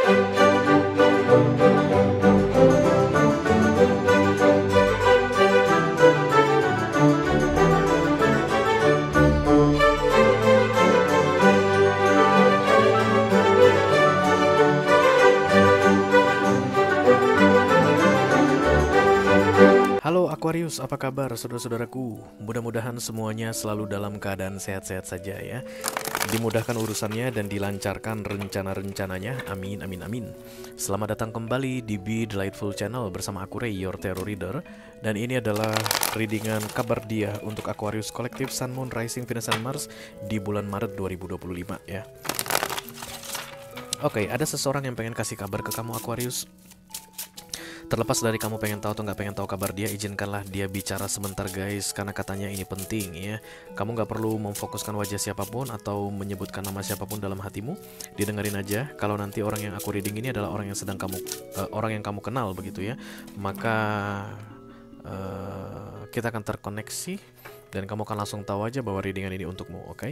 Halo Aquarius, apa kabar saudara-saudaraku? Mudah-mudahan semuanya selalu dalam keadaan sehat-sehat saja ya. Dimudahkan urusannya dan dilancarkan rencana-rencananya. Amin, amin, amin. Selamat datang kembali di Be Delightful Channel bersama aku Ray, your tarot reader. Dan ini adalah readingan kabar dia untuk Aquarius Kolektif Sun, Moon, Rising, Venus, dan Mars di bulan Maret 2025 ya. Oke, ada seseorang yang pengen kasih kabar ke kamu Aquarius. Terlepas dari kamu pengen tahu atau nggak pengen tahu kabar dia, izinkanlah dia bicara sebentar guys, karena katanya ini penting ya. Kamu nggak perlu memfokuskan wajah siapapun atau menyebutkan nama siapapun dalam hatimu. Didengarin aja. Kalau nanti orang yang aku reading ini adalah orang yang sedang orang yang kamu kenal begitu ya, maka kita akan terkoneksi dan kamu akan langsung tahu aja bahwa readingan ini untukmu, oke?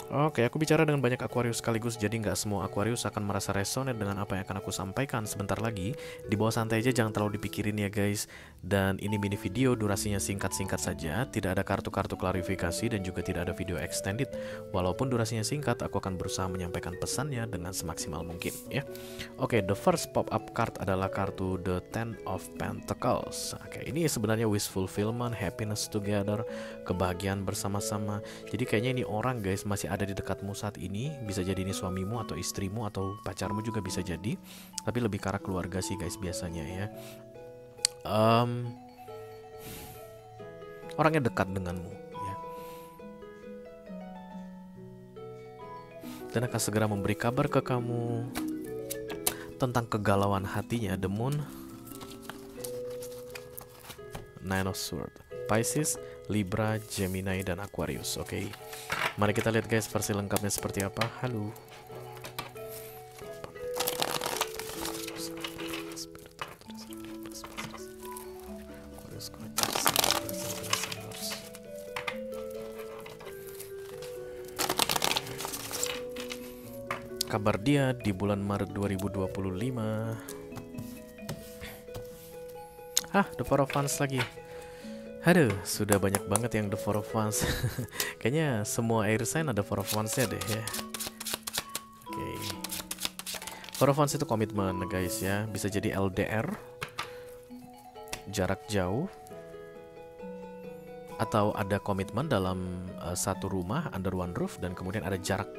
Oke, aku bicara dengan banyak Aquarius sekaligus, jadi nggak semua Aquarius akan merasa resonate dengan apa yang akan aku sampaikan sebentar lagi. Di bawah santai aja, jangan terlalu dipikirin ya guys. Dan ini mini video, durasinya singkat-singkat saja, tidak ada kartu-kartu klarifikasi dan juga tidak ada video extended. Walaupun durasinya singkat, aku akan berusaha menyampaikan pesannya dengan semaksimal mungkin ya. Oke, the first pop-up card adalah kartu The Ten of Pentacles. Oke, ini sebenarnya wish fulfillment, happiness together, kebahagiaan bersama-sama. Jadi kayaknya ini orang guys masih ada di dekatmu saat ini. Bisa jadi ini suamimu atau istrimu atau pacarmu juga bisa jadi. Tapi lebih ke arah keluarga sih guys biasanya ya. Orangnya dekat denganmu ya. Dan akan segera memberi kabar ke kamu tentang kegalauan hatinya. The Moon, Nine of Swords, Pisces, Libra, Gemini, dan Aquarius. Oke, mari kita lihat guys versi lengkapnya seperti apa. Halo. Kabar dia di bulan Maret 2025. The Four of Wands lagi. Aduh, sudah banyak banget yang The Four of Wands. Kayaknya semua air sign ada Four of Wands-nya deh ya. Oke. Four of Wands itu komitmen guys ya. Bisa jadi LDR, jarak jauh, atau ada komitmen dalam satu rumah under one roof dan kemudian ada jarak.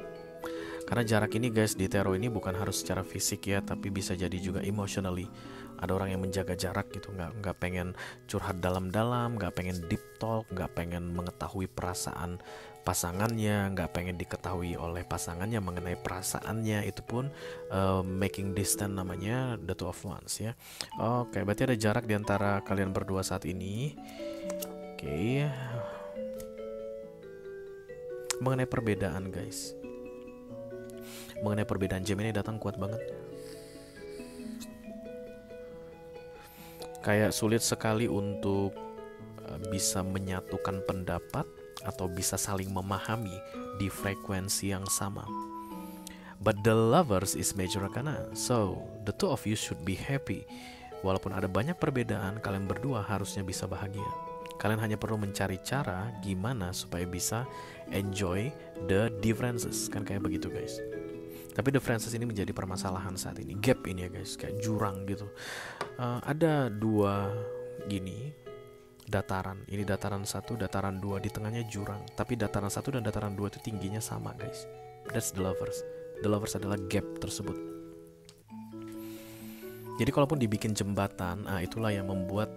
Karena jarak ini guys di tarot ini bukan harus secara fisik ya, tapi bisa jadi juga emotionally. Ada orang yang menjaga jarak gitu, nggak pengen curhat dalam-dalam, nggak pengen deep talk, nggak pengen mengetahui perasaan pasangannya, nggak pengen diketahui oleh pasangannya mengenai perasaannya. Itu pun making distance namanya, the Two of Wands ya. Oke, berarti ada jarak di antara kalian berdua saat ini. Oke. Mengenai perbedaan guys, mengenai perbedaan, Gemini datang kuat banget. Kayak sulit sekali untuk bisa menyatukan pendapat atau bisa saling memahami di frekuensi yang sama. But the Lovers is major arcana, so the two of you should be happy. Walaupun ada banyak perbedaan, kalian berdua harusnya bisa bahagia. Kalian hanya perlu mencari cara gimana supaya bisa enjoy the differences. Kan kayak begitu guys. Tapi differences ini menjadi permasalahan saat ini. Gap ini ya guys, kayak jurang gitu. Ada dua gini dataran. Ini dataran 1, dataran 2, di tengahnya jurang. Tapi dataran 1 dan dataran 2 itu tingginya sama guys. That's the Lovers. The Lovers adalah gap tersebut. Jadi kalaupun dibikin jembatan, itulah yang membuat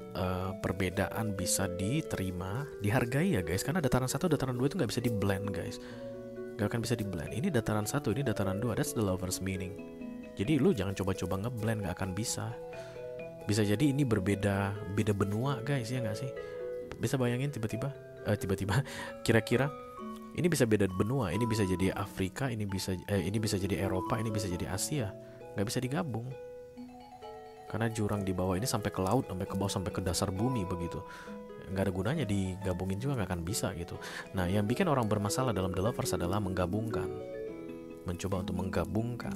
perbedaan bisa diterima, dihargai ya guys. Karena dataran 1, dataran 2 itu nggak bisa di blend guys. Gak akan bisa di blend. Ini dataran 1, ini dataran 2. That's the Lovers meaning. Jadi lu jangan coba-coba ngeblend, gak akan bisa. Bisa jadi ini beda benua guys, ya gak sih? Bisa bayangin tiba-tiba kira-kira ini bisa beda benua. Ini bisa jadi Afrika, ini bisa jadi Eropa, ini bisa jadi Asia. Gak bisa digabung. Karena jurang di bawah ini sampai ke laut, sampai ke bawah, sampai ke dasar bumi begitu. Nggak ada gunanya digabungin juga, nggak akan bisa gitu. Nah, yang bikin orang bermasalah dalam The Lovers adalah menggabungkan, mencoba untuk menggabungkan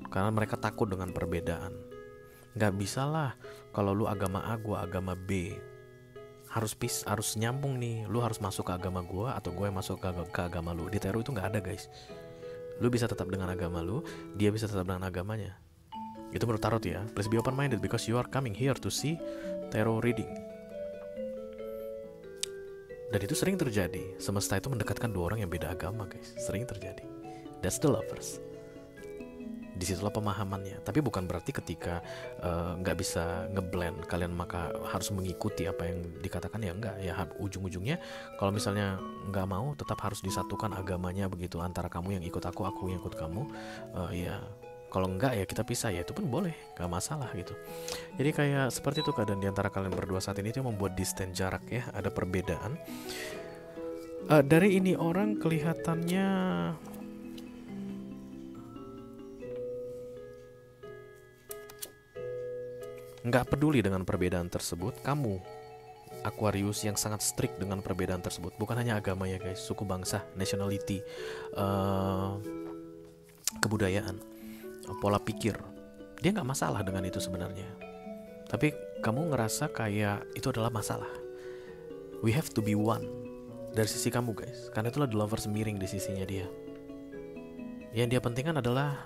karena mereka takut dengan perbedaan. Nggak bisa lah kalau lu agama A, gua agama B, harus nyambung nih. Lu harus masuk ke agama gua atau gue masuk ke agama lu. Di Tero itu nggak ada guys. Lu bisa tetap dengan agama lu, dia bisa tetap dengan agamanya. Itu menurut tarot ya. Please be open minded because you are coming here to see tarot reading. Dan itu sering terjadi. Semesta itu mendekatkan dua orang yang beda agama guys. Sering terjadi. That's the lovers. Disitulah pemahamannya. Tapi bukan berarti ketika nggak bisa ngeblend kalian maka harus mengikuti apa yang dikatakan, ya enggak. Ya ujung-ujungnya kalau misalnya nggak mau, tetap harus disatukan agamanya begitu, antara kamu yang ikut aku yang ikut kamu. Ya kalau enggak ya kita pisah, ya itu pun boleh, nggak masalah gitu. Jadi kayak seperti itu keadaan diantara kalian berdua saat ini, itu yang membuat distance jarak ya, ada perbedaan. Dari ini orang kelihatannya nggak peduli dengan perbedaan tersebut. Kamu Aquarius yang sangat strict dengan perbedaan tersebut. Bukan hanya agama ya guys, suku bangsa, nationality, kebudayaan, pola pikir. Dia nggak masalah dengan itu sebenarnya. Tapi kamu ngerasa kayak itu adalah masalah. We have to be one. Dari sisi kamu guys, karena itulah the lovers miring di sisinya dia. Yang dia pentingkan adalah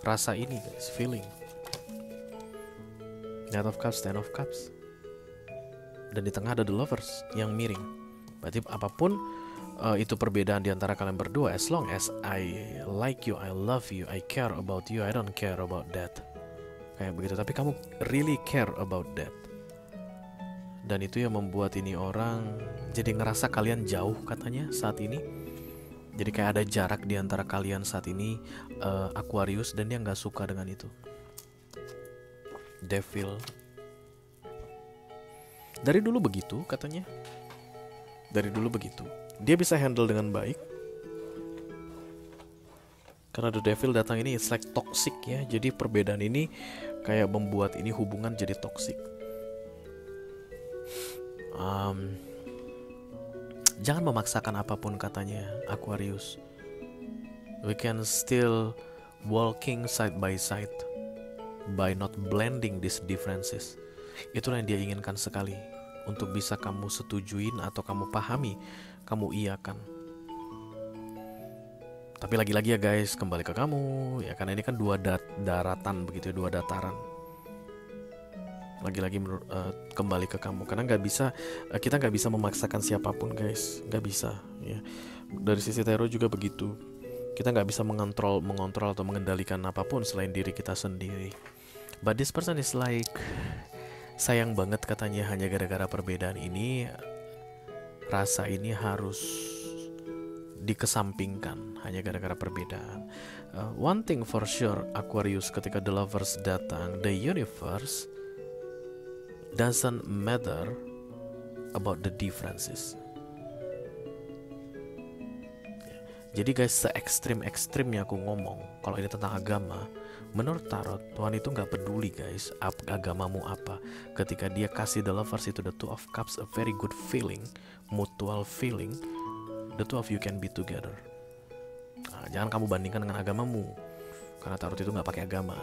rasa ini guys, feeling. Knight of Cups, Ten of Cups. Dan di tengah ada the lovers yang miring. Berarti apapun itu perbedaan di antara kalian berdua, as long as I like you, I love you, I care about you, I don't care about that. Kayak begitu, tapi kamu really care about that. Dan itu yang membuat ini orang jadi ngerasa kalian jauh katanya saat ini. Jadi kayak ada jarak di antara kalian saat ini, Aquarius, dan dia nggak suka dengan itu. Devil. Dari dulu begitu katanya. Dari dulu begitu. Dia bisa handle dengan baik. Karena the devil datang ini, it's like toxic ya. Jadi perbedaan ini kayak membuat ini hubungan jadi toxic. Jangan memaksakan apapun katanya Aquarius. We can still walking side by side by not blending these differences. Itulah yang dia inginkan sekali, untuk bisa kamu setujuin atau kamu pahami, kamu iakan. Tapi lagi-lagi ya guys, kembali ke kamu ya, karena ini kan dua daratan begitu ya, dua dataran. Lagi-lagi kembali ke kamu, karena kita nggak bisa memaksakan siapapun guys, nggak bisa ya. Dari sisi tarot juga begitu, kita nggak bisa mengontrol atau mengendalikan apapun selain diri kita sendiri. But this person is like, sayang banget katanya, hanya gara-gara perbedaan ini, rasa ini harus dikesampingkan hanya gara-gara perbedaan. One thing for sure, Aquarius, ketika the lovers datang, the universe doesn't matter about the differences. Jadi guys, se-ekstrim-ekstrimnya aku ngomong, kalau ini tentang agama, menurut tarot, Tuhan itu gak peduli guys agamamu apa. Ketika dia kasih the lovers itu, the two of cups, a very good feeling, mutual feeling, the two of you can be together. Jangan kamu bandingkan dengan agamamu, karena tarot itu gak pakai agama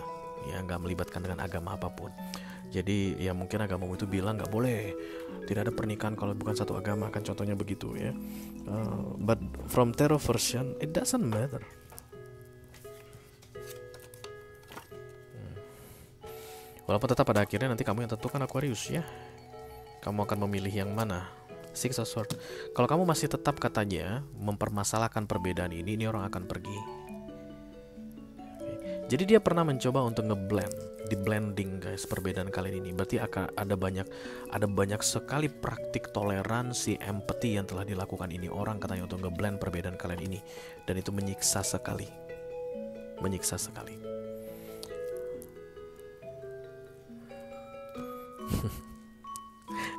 ya, gak melibatkan dengan agama apapun. Jadi ya mungkin agamamu itu bilang gak boleh, tidak ada pernikahan kalau bukan satu agama, kan contohnya begitu ya. But from tarot version, it doesn't matter. Walaupun tetap pada akhirnya nanti kamu yang tentukan Aquarius ya. Kamu akan memilih yang mana. Six of Swords. Kalau kamu masih tetap katanya mempermasalahkan perbedaan ini orang akan pergi. Jadi dia pernah mencoba untuk di blending guys perbedaan kalian ini. Berarti akan ada banyak sekali praktik toleransi, empati yang telah dilakukan ini orang katanya untuk ngeblend perbedaan kalian ini, dan itu menyiksa sekali.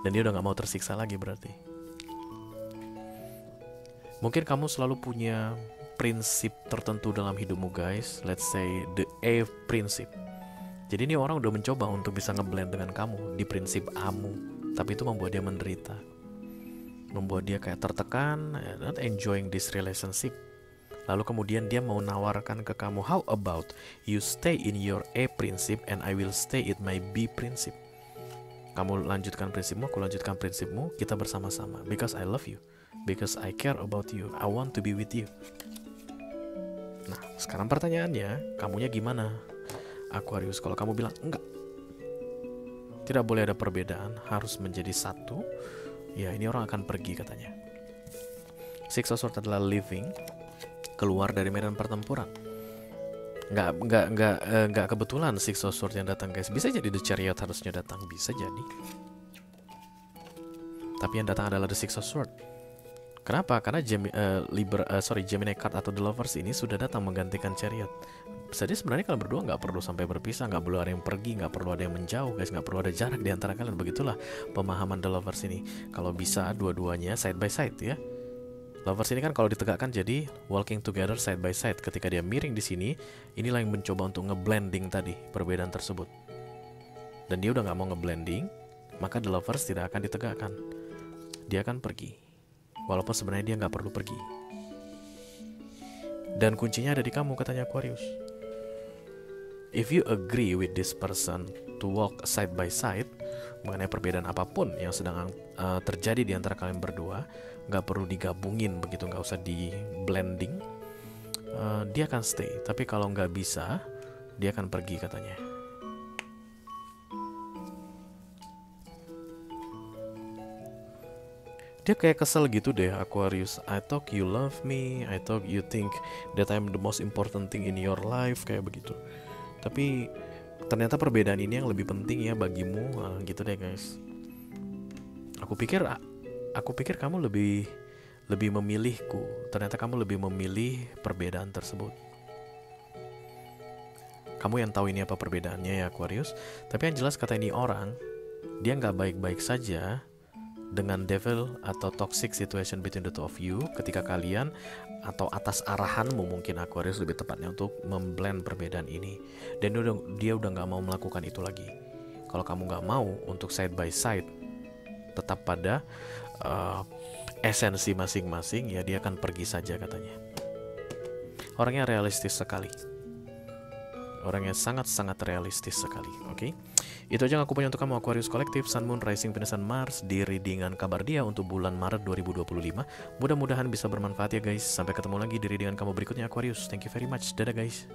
Dan dia udah gak mau tersiksa lagi berarti. Mungkin kamu selalu punya prinsip tertentu dalam hidupmu guys. Let's say the A prinsip. Jadi ini orang udah mencoba untuk bisa ngeblend dengan kamu di prinsip A-mu, tapi itu membuat dia menderita, membuat dia kayak tertekan, not enjoying this relationship. Lalu kemudian dia mau nawarkan ke kamu, how about you stay in your A prinsip and I will stay in my B prinsip. Kamu lanjutkan prinsipmu, aku lanjutkan prinsipmu, kita bersama-sama. Because I love you, because I care about you, I want to be with you. Nah, sekarang pertanyaannya, kamunya gimana, Aquarius? Kalau kamu bilang enggak, tidak boleh ada perbedaan, harus menjadi satu, ya ini orang akan pergi katanya. Six of Swords adalah living, keluar dari medan pertempuran. Nggak kebetulan Six of Swords yang datang, guys. Bisa jadi The Chariot harusnya datang, bisa jadi. Tapi yang datang adalah The Six of Swords. Kenapa? Karena Gemini card atau The Lovers ini sudah datang menggantikan Chariot. Jadi sebenarnya kalian berdua nggak perlu sampai berpisah, nggak perlu ada yang pergi, nggak perlu ada yang menjauh, guys, nggak perlu ada jarak di antara kalian. Begitulah pemahaman The Lovers ini. Kalau bisa dua-duanya side by side ya. Lovers ini kan kalau ditegakkan jadi walking together side by side. Ketika dia miring di sini, inilah yang mencoba untuk ngeblending tadi perbedaan tersebut. Dan dia udah nggak mau ngeblending, maka The Lovers tidak akan ditegakkan. Dia akan pergi. Walaupun sebenarnya dia nggak perlu pergi. Dan kuncinya ada di kamu, katanya Aquarius. If you agree with this person to walk side by side mengenai perbedaan apapun yang sedang terjadi di antara kalian berdua, nggak perlu digabungin begitu, nggak usah di blending, dia akan stay. Tapi kalau nggak bisa, dia akan pergi, katanya. Dia kayak kesel gitu deh, Aquarius. I thought you love me, I thought you think that I'm the most important thing in your life, kayak begitu. Tapi ternyata perbedaan ini yang lebih penting ya bagimu, gitu deh, guys. Aku pikir kamu lebih memilihku. Ternyata kamu lebih memilih perbedaan tersebut. Kamu yang tahu ini apa perbedaannya ya, Aquarius. Tapi yang jelas kata ini orang, dia nggak baik-baik saja dengan devil atau toxic situation between the two of you ketika kalian, atau atas arahanmu mungkin, Aquarius lebih tepatnya, untuk memblend perbedaan ini. Dan dia udah nggak mau melakukan itu lagi. Kalau kamu nggak mau untuk side by side, tetap pada esensi masing-masing, ya dia akan pergi saja, katanya. Orangnya realistis sekali. Orangnya sangat-sangat realistis sekali, oke? Itu aja yang aku punya untuk kamu, Aquarius Kolektif, Sun, Moon, Rising, Venus, dan Mars di readingan kabar dia untuk bulan Maret 2025. Mudah-mudahan bisa bermanfaat ya, guys. Sampai ketemu lagi di readingan kamu berikutnya, Aquarius. Thank you very much. Dadah, guys.